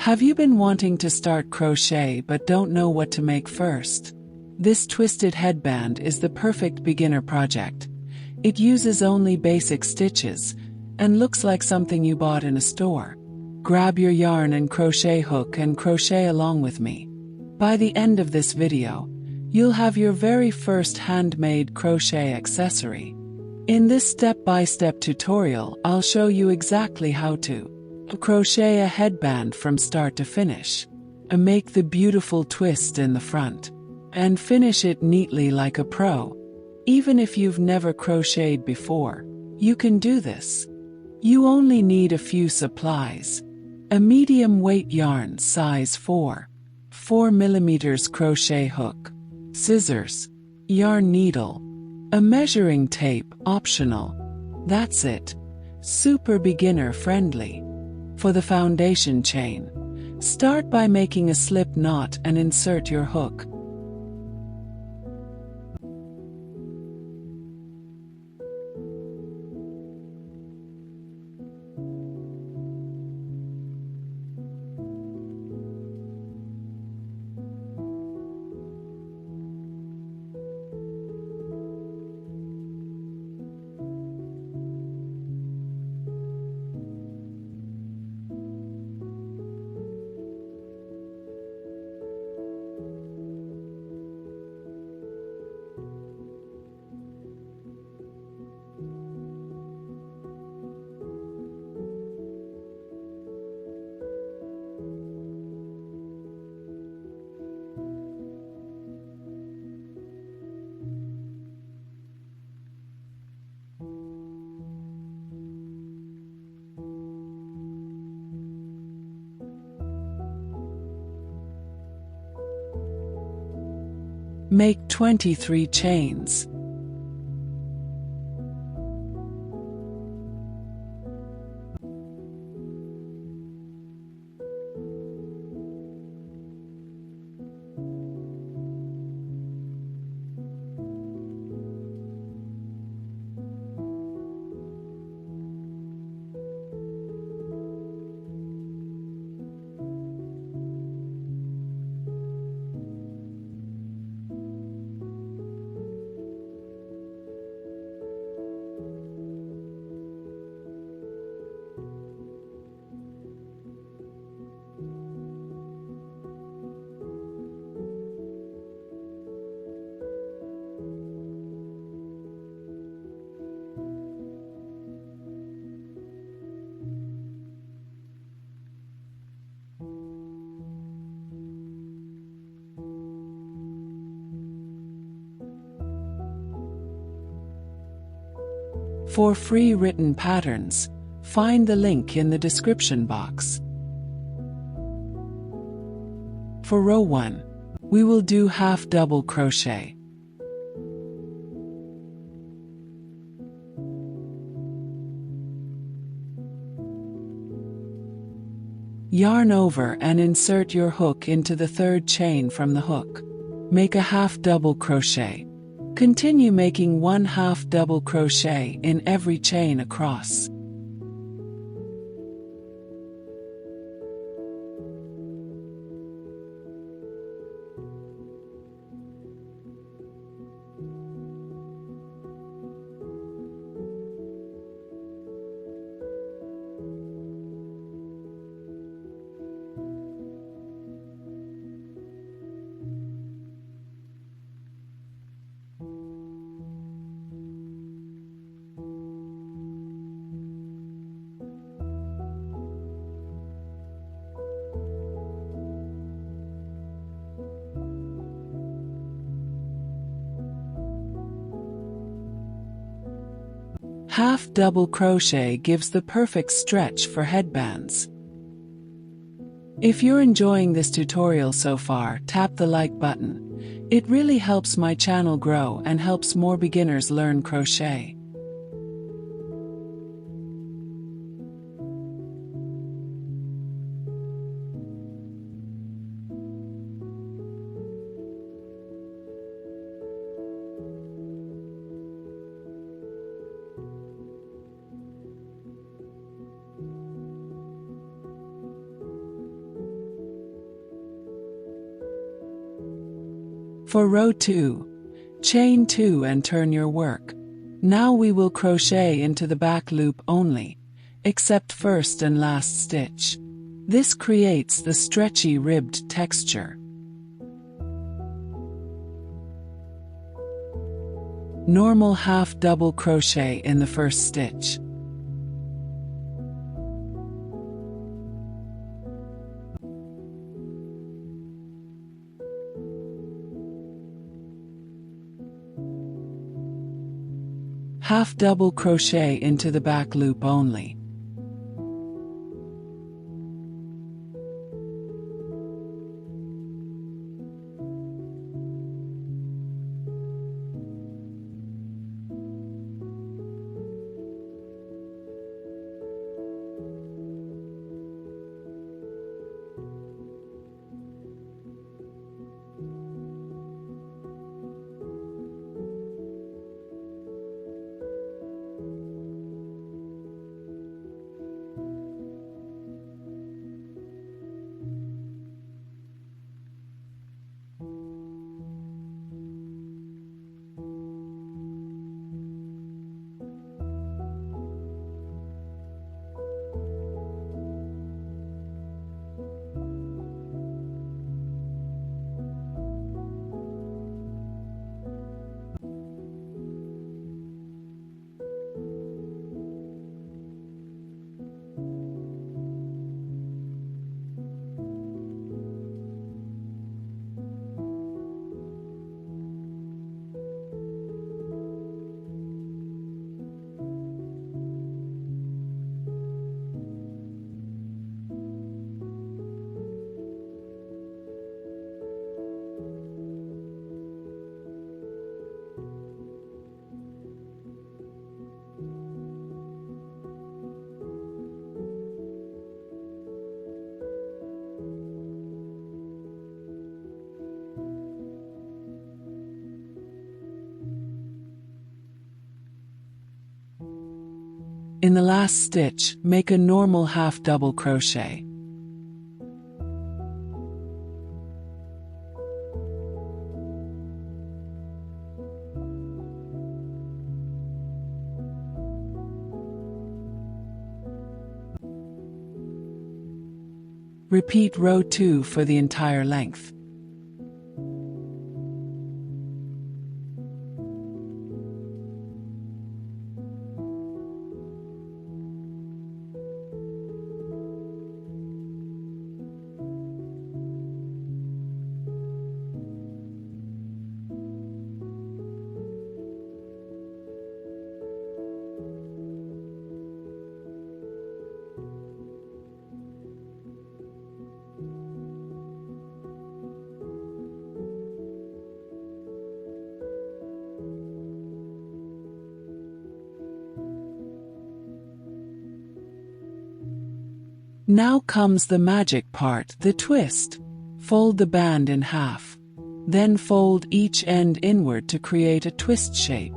Have you been wanting to start crochet but don't know what to make first? This twisted headband is the perfect beginner project. It uses only basic stitches and looks like something you bought in a store. Grab your yarn and crochet hook and crochet along with me. By the end of this video, you'll have your very first handmade crochet accessory. In this step-by-step tutorial, I'll show you exactly how to crochet a headband from start to finish, and make the beautiful twist in the front, and finish it neatly like a pro. Even if you've never crocheted before, you can do this. You only need a few supplies. A medium weight yarn size 4 mm crochet hook, scissors, yarn needle, a measuring tape, optional. That's it. Super beginner friendly. For the foundation chain, start by making a slip knot and insert your hook. Make 23 chains. For free written patterns, find the link in the description box. For row 1, we will do half double crochet. Yarn over and insert your hook into the third chain from the hook. Make a half double crochet. Continue making one half double crochet in every chain across. Half double crochet gives the perfect stretch for headbands. If you're enjoying this tutorial so far, tap the like button. It really helps my channel grow and helps more beginners learn crochet. For row 2, chain 2 and turn your work. Now we will crochet into the back loop only, except first and last stitch. This creates the stretchy ribbed texture. Normal half double crochet in the first stitch. Half double crochet into the back loop only. In the last stitch, make a normal half double crochet. Repeat row 2 for the entire length. Now comes the magic part, the twist. Fold the band in half. Then fold each end inward to create a twist shape.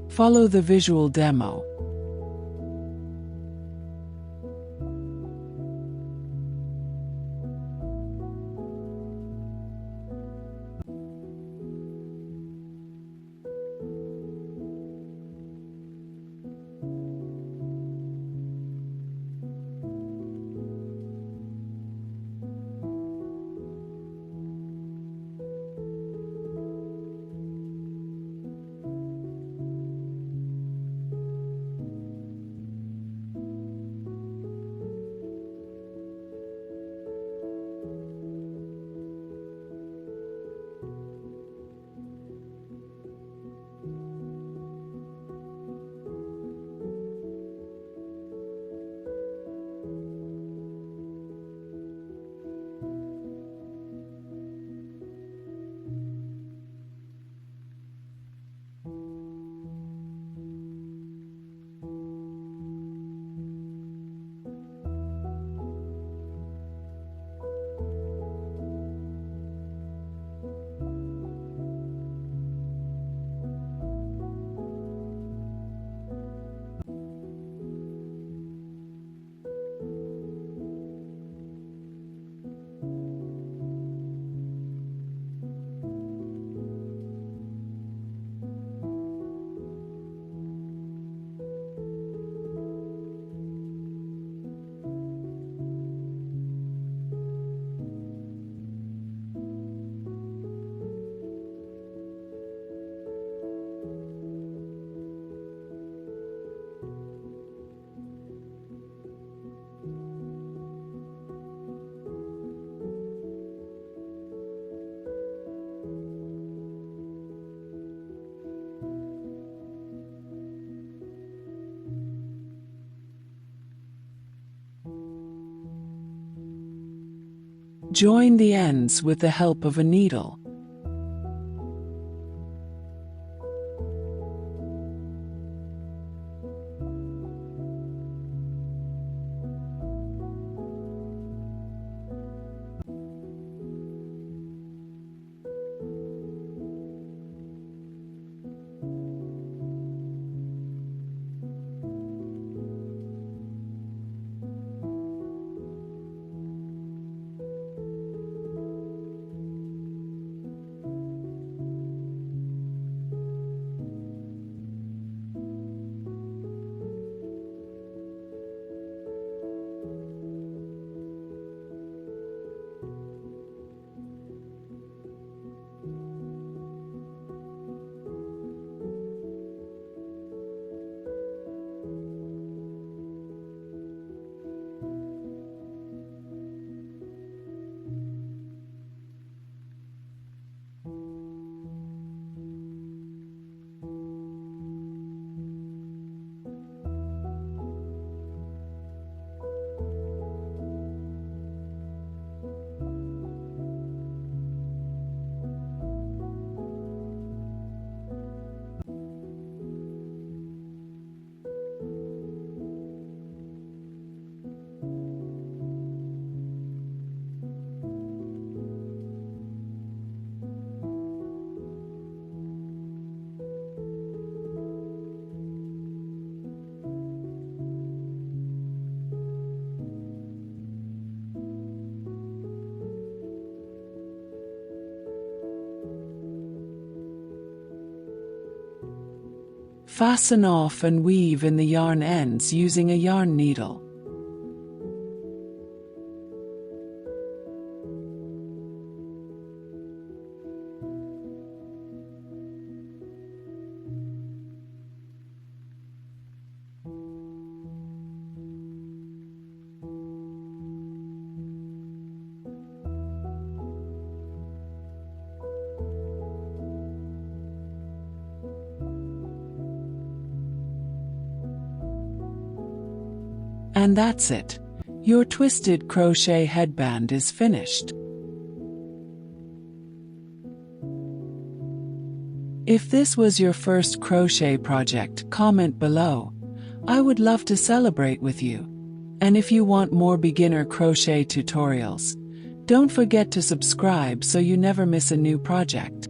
Follow the visual demo. Join the ends with the help of a needle. Fasten off and weave in the yarn ends using a yarn needle. And that's it. Your twisted crochet headband is finished. If this was your first crochet project, comment below. I would love to celebrate with you. And if you want more beginner crochet tutorials, don't forget to subscribe so you never miss a new project.